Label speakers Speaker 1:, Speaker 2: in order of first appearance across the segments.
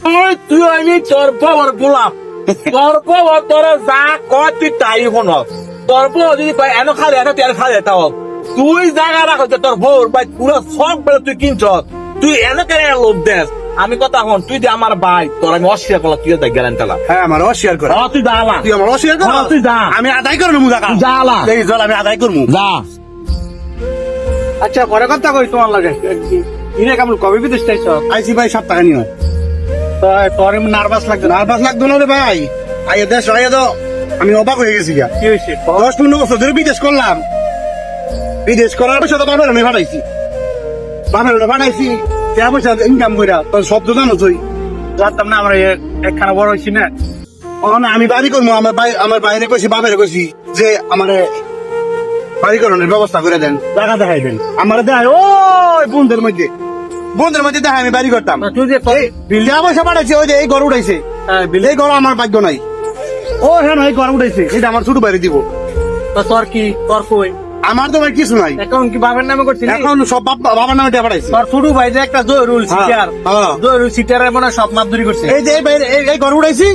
Speaker 1: তুই আমি তোর বাবার গোলাম তোর বাবা তোরা যা কয় তুই তাই হন তোর বউ যদি কয় এনে খালে এনে তেল খালে তাও তুই জায়গা রাখ তোর বউর ভাই পুরো সব বেলা তুই কিনছ তুই এনে কেন লোভ দেস আমি কথা হন তুই যে আমার ভাই তোর আমি অস্বীকার করলাম তুই দেখ গেলেন তালা
Speaker 2: হ্যাঁ আমার অস্বীকার করে
Speaker 1: তুই দালা
Speaker 2: তুই আমার অস্বীকার কর
Speaker 1: তুই যা
Speaker 2: আমি আদায় করে নেবো টাকা
Speaker 1: জালা
Speaker 2: এই চল আমি আদায় করবো
Speaker 1: যা
Speaker 3: আচ্ছা পরে কথা কই তোমার লাগে ইনে কেমন কবে বিদেশ চাইছ
Speaker 2: আইসি ভাই 7 টাকা নিয়ে
Speaker 3: তোর নার্ভাস লাগছে না
Speaker 2: নার্ভাস লাগতো না রে ভাই আইয়া দেশ আইয়া তো আমি অবাক হয়ে গেছি গা
Speaker 3: কি হয়েছে
Speaker 2: 10-15 বছর ধরে বিদেশ করলাম বিদেশ করার পয়সা তো বাবার আমি ফাটাইছি বাবার ফাটাইছি টাকা পয়সা ইনকাম কইরা তোর শব্দ জানো তুই
Speaker 3: জানতাম না আমরা একখানা বড় হয়েছি না
Speaker 2: না আমি বাড়ি করবো আমার বাইরে কইছি বাবারে কইছি যে আমারে বাড়ি করানোর ব্যবস্থা করে দেন টাকা দেখাই দেন আমার দেখায় ওই বন্ধের মধ্যে দেখায় আমি বাড়ি করতাম
Speaker 3: তুই যে
Speaker 2: টাকা পয়সা পাঠাইছে ওই যে এই ঘর উঠাইছে এই ঘর আমার ভাগ্য নাই ও হ্যাঁ এই ঘর উঠাইছে এটা আমার ছোট বাইরে দিব
Speaker 3: তোর কি তোর কই
Speaker 2: আমার তো ভাই কিছু নাই
Speaker 3: এখন কি বাবার নামে করছিস
Speaker 2: এখন সব বাবার নামে টাকা পাঠাইছে
Speaker 3: তোর ছোট ভাই যে একটা জয়রুল সিটার
Speaker 2: হ্যাঁ।
Speaker 3: জয়রুল সিটারের মনে হয় সব মাপদুরি করছে
Speaker 2: এই যে এই বাইরে এই ঘর উঠাইছি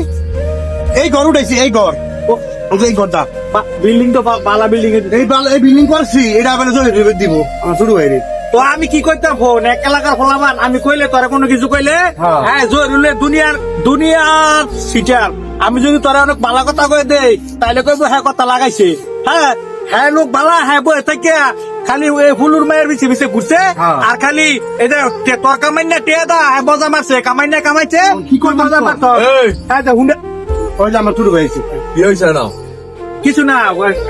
Speaker 2: এই ঘর উঠাইছি এই ঘর ওই যে এই ঘরটা
Speaker 3: বিল্ডিং তো বালা বিল্ডিং
Speaker 2: এই বিল্ডিং করছি এটা আবার দিব আমার ছোট বাইরে
Speaker 3: তো আমি কি করতাম ফোন এক এলাকার ফলামান আমি কইলে তোরা কোনো কিছু কইলে
Speaker 2: হ্যাঁ।
Speaker 3: হ্যাঁ জয়রুলের দুনিয়ার সিটার আমি যদি তোরা অনেক বালা কথা কয়ে দেই তাইলে কইবো হ্যাঁ কথা লাগাইছে হ্যাঁ হ্যাঁ লোক বালা হ্যাঁ বই থেকে খালি ফুলুর মায়ের বিছে বিছে ঘুরছে
Speaker 2: হ্যাঁ।
Speaker 3: আর খালি এটা তোর কামাইনা টিয়া দা হ্যাঁ বজা মারছে কামাইনা কামাইছে
Speaker 2: কি করবো
Speaker 3: মজা মারছ
Speaker 1: এই
Speaker 3: হ্যাঁ তো হুন্ডা
Speaker 2: ওই যে আমার ছোট ভাই আছে
Speaker 1: কি হয়েছে না
Speaker 3: কিছু না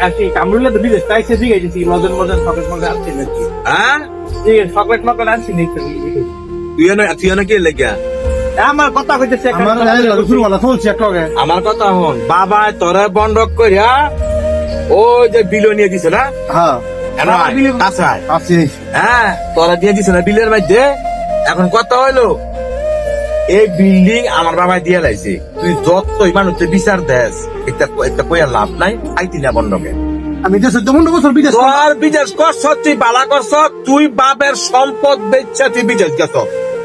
Speaker 3: আর কি কামরুলে তো বিদেশ তাই সে দিকে গেছি মদন চকলেট মজা আসছে নাকি
Speaker 1: হ্যাঁ
Speaker 3: চকলেট মকলেট আনছি নাকি
Speaker 1: তুই এনে কি লেগে
Speaker 3: আমার কথা কইতেছে
Speaker 2: আমার শুরু বলা চলছে একটা আগে
Speaker 1: আমার কথা হন বাবা তোরা বন্ধক করিয়া ওই যে বিলো নিয়ে দিছে না
Speaker 2: হ্যাঁ
Speaker 1: এনে আয়, কাছে আয়।
Speaker 2: আছে
Speaker 1: হ্যাঁ তোরা দিয়ে দিছে না বিলের মধ্যে এখন কথা হইলো এই বিল্ডিং আমার বাবাই দিয়ে লাইছে তুই যতই মানুষের বিচার দেস একটা কইয়া লাভ নাই আইতি না বন্ধকে
Speaker 2: আমি যে 14 বছর বিদেশ
Speaker 1: তোর বিদেশ করছ তুই বালা করছ তুই বাপের সম্পদ বেচছে তুই বিদেশ গেছ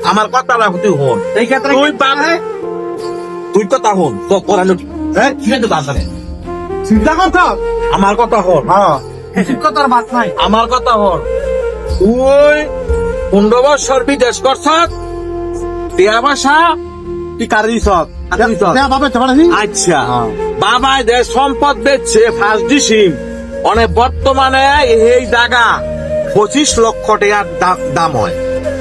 Speaker 1: আমার কথা রাখ তুই হন
Speaker 3: এই ক্ষেত্রে
Speaker 1: তুই বাপে তুই কথা হন তো করানো
Speaker 2: হ্যাঁ
Speaker 1: তো দাঁড়ানে
Speaker 2: চিন্তা করছো
Speaker 1: আমার কথা হন
Speaker 2: হ্যাঁ
Speaker 3: কথার বাদ নাই
Speaker 1: আমার কথা হন তুই 15 বছর বিদেশ করছ টিয়া ভাষা তুই কার দিছ
Speaker 2: বাবা তো পাঠাছি
Speaker 1: আচ্ছা
Speaker 2: হ্যাঁ।
Speaker 1: বাবা দেশ সম্পদ বেচছে ফার্স্ট ডিসিম অনেক বর্তমানে এই জায়গা 25 লক্ষ টাকার দাম হয়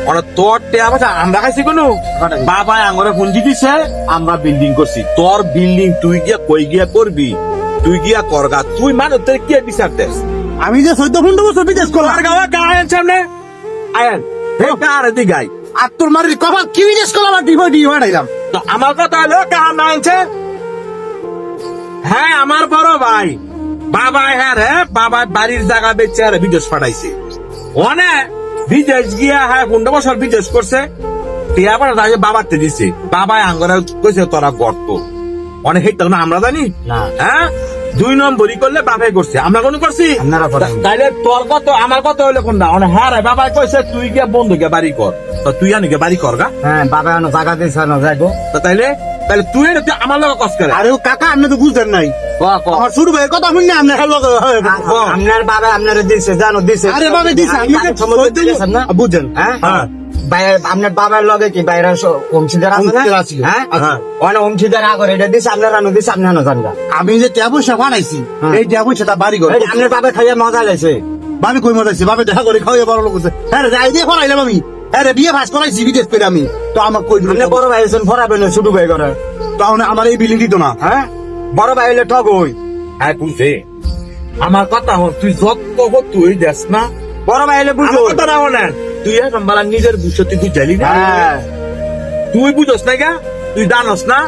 Speaker 1: অনেক তোর টেয়া ভাষা আমরা খাইছি কোনো বাবা আঙরে পুঞ্জি দিছে আমরা বিল্ডিং করছি তোর বিল্ডিং তুই গিয়া কই গিয়া করবি তুই গিয়া করগা তুই মানুষদের কি বিচার দেস
Speaker 2: আমি যে 14 বছর বিদেশ করলাম
Speaker 1: তোর গাওয়া কারেন সামনে আয়েন হে কারে দি গাই
Speaker 2: আর তোর মারির কবা কি বিদেশ করলাম আর ডিভো হারাইলাম
Speaker 1: তো আমার কথা হলো কার না আনছে হ্যাঁ আমার বড় ভাই বাবা হ্যাঁ রে বাবা বাড়ির জায়গা বেচে আর বিদেশ পাঠাইছে অনেক বিদেশ গিয়া হ্যাঁ 15 বছর বিদেশ করছে টিয়া পাঠা তাকে বাবাতে দিছে বাবা আঙ্গরে কইছে তোরা গর্ত অনেক হেঁটে না আমরা জানি
Speaker 3: না।
Speaker 1: হ্যাঁ 2 নম্বরই করলে বাবাই করছে আমরা কোনো করছি
Speaker 3: আপনারা করেন।
Speaker 1: তাইলে তোর কত আমার কত হইলে কোনটা অনেক হ্যাঁ রে বাবা কইছে তুই গিয়া বন্ধু গিয়া বাড়ি কর তো তুই আনি গিয়া বাড়ি কর গা
Speaker 3: হ্যাঁ বাবা এনে জায়গা দিয়েছে না যাইবো
Speaker 1: তো তাইলে তাহলে তুই এটা তুই আমার লোক কষ্ট করে
Speaker 2: আরে ও কাকা আপনি তো বুঝতেন নাই আমার ছোট ভাইয়ের কথা শুনলে আপনি খেলো
Speaker 3: আপনার বাবা আপনার দিছে জানো দিছে
Speaker 2: আরে বাবা দিছে আমি বুঝছেন
Speaker 3: হ্যাঁ
Speaker 1: হ্যাঁ।
Speaker 3: আপনার বাবার লগে কি বাইরে অংশীদার আছে
Speaker 2: অংশীদার আছে।
Speaker 3: না হ্যাঁ
Speaker 1: হ্যাঁ।
Speaker 3: অনেক অংশীদার আগর এটা দিছে আপনার রানো দিছে আপনি জানগা
Speaker 2: আমি যে ট্যাব পয়সা বানাইছি
Speaker 3: হ্যাঁ।
Speaker 2: এই ট্যাব পয়সাটা বাড়ি করে
Speaker 3: আপনার বাবা খাইয়া মজা লাইছে
Speaker 2: ভাবি কই মজাইছি ভাবি দেখা করে খাওয়াই বড় লোক হ্যাঁ রে যাই দিয়ে করাইলাম আমি হ্যাঁ রে বিয়ে ভাস করাইছি বিদেশ করে আমি তো আমার কই
Speaker 3: আপনি বড় ভাই আছেন ফরাবেন ছোট ভাই করে
Speaker 2: তখন আমার এই বিল্ডিং দিত না
Speaker 3: হ্যাঁ বড় ভাই হইলে ঠক হই
Speaker 1: হ্যাঁ বুঝে আমার কথা হল তুই যত তুই দেস না
Speaker 3: বড় ভাই হইলে বুঝো
Speaker 1: আমার কথা না হলেন তুই এখন বালা নিজের বুঝতে তুই জানি না
Speaker 3: হ্যাঁ
Speaker 1: তুই বুঝস না গা তুই জানস না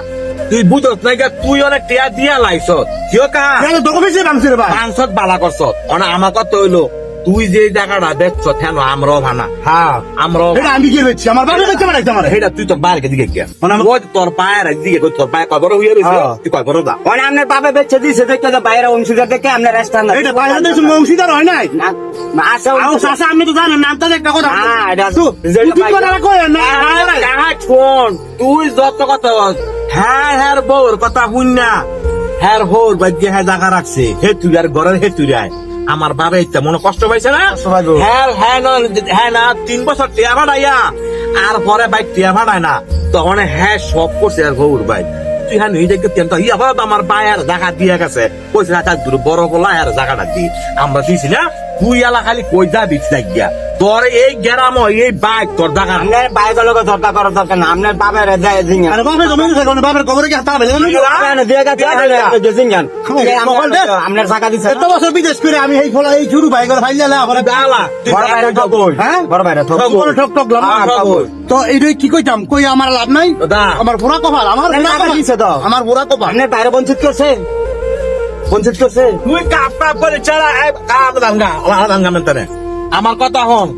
Speaker 1: তুই বুঝস না গা তুই অনেক টিয়া দিয়া লাইছ কিয় কা
Speaker 2: তোকে বেশি রামছি রে ভাই
Speaker 1: পাঁচশত বালা করছ অনেক আমার কথা হইলো তুই যে জায়গাটা দেখছ কেন আমরাও ভানা
Speaker 2: হ্যাঁ
Speaker 1: আমরাও
Speaker 2: এটা আমি কি বেচছি আমার বাবা বেচছে মানে আমার
Speaker 1: সেটা তুই তোর বাইরে দিকে গিয়া
Speaker 2: মানে আমার-
Speaker 1: ওই তোর পায়ের দিকে তোর পায়ে কবর হইয়া রয়েছে
Speaker 2: হ্যাঁ।
Speaker 1: তুই কবর দা
Speaker 4: মানে আপনার বাবা বেচে দিয়েছে দেখতে তো বাইরে অংশীদার দেখে আপনার রাস্তা না
Speaker 2: এটা বাইরে দেশ অংশীদার হয় নাই
Speaker 4: আসা
Speaker 2: আও চাচা আপনি তো জানেন নামটা একটা কথা
Speaker 4: হ্যাঁ, এটা-
Speaker 2: তুই ঠিক কথা কই না
Speaker 1: শোন তুই যত কথা বল, হ্যাঁ হ্যাঁ বউর কথা শুন না হ্যাঁ হোর বাদ্যে হ্যাঁ জায়গা রাখছে হে তুই আর ঘরের হে তুই রায় আমার বাবা ইচ্ছা মনে কষ্ট পাইছে না
Speaker 2: পাইবো।
Speaker 1: হ্যাঁ হ্যাঁ হ্যাঁ না 3 বছর টিয়া ভাড়াইয়া আর পরে বাইক টিয়া ভাড়ায় না তখন হ্যাঁ সব করছে আর বউর ভাই তুই হ্যাঁ নিজে দেখতে ইয়া ভাব আমার বায়ের জায়গা দিয়ে গেছে কইছে না তার দূর বড় বলা আর জায়গাটা দি আমরা দিছি না তুই এলা খালি কই যাবি গিয়া তোর এই গ্রাম এই বাইক তোর জায়গা
Speaker 4: আপনার বাইরে লোক দরকার করার দরকার না আপনার বাবার যায় জিঙ্গান
Speaker 2: আরে বাবা জমি আছে কোন বাবার কবরে কি হাত হবে
Speaker 4: আপনার টাকা দিচ্ছে
Speaker 2: এত বছর বিদেশ করে আমি এই ফলা এই শুরু ভাই করে ফাইলে আমার
Speaker 1: গালা তুই
Speaker 4: বড় বাইরে ঠকবই
Speaker 2: হ্যাঁ
Speaker 4: বড় বাইরে ঠকবই
Speaker 2: জীবনে ঠক ঠক
Speaker 1: হ্যাঁ, ঠকবই।
Speaker 2: তো এইটাই কি কইতাম কই আমার লাভ নাই
Speaker 1: দা।
Speaker 2: আমার পুরা কপাল আমার
Speaker 4: আপনার
Speaker 2: পুরা
Speaker 4: টাকা
Speaker 2: কপাল।
Speaker 4: দিছে তো।
Speaker 2: আমার পুরা কপাল
Speaker 4: আপনার বাইরে বঞ্চিত করছে বঞ্চিত করছে
Speaker 1: তুই কাপ কাপ করে চালা কাপ দাঙ্গা মেনতানে আমার কথা হন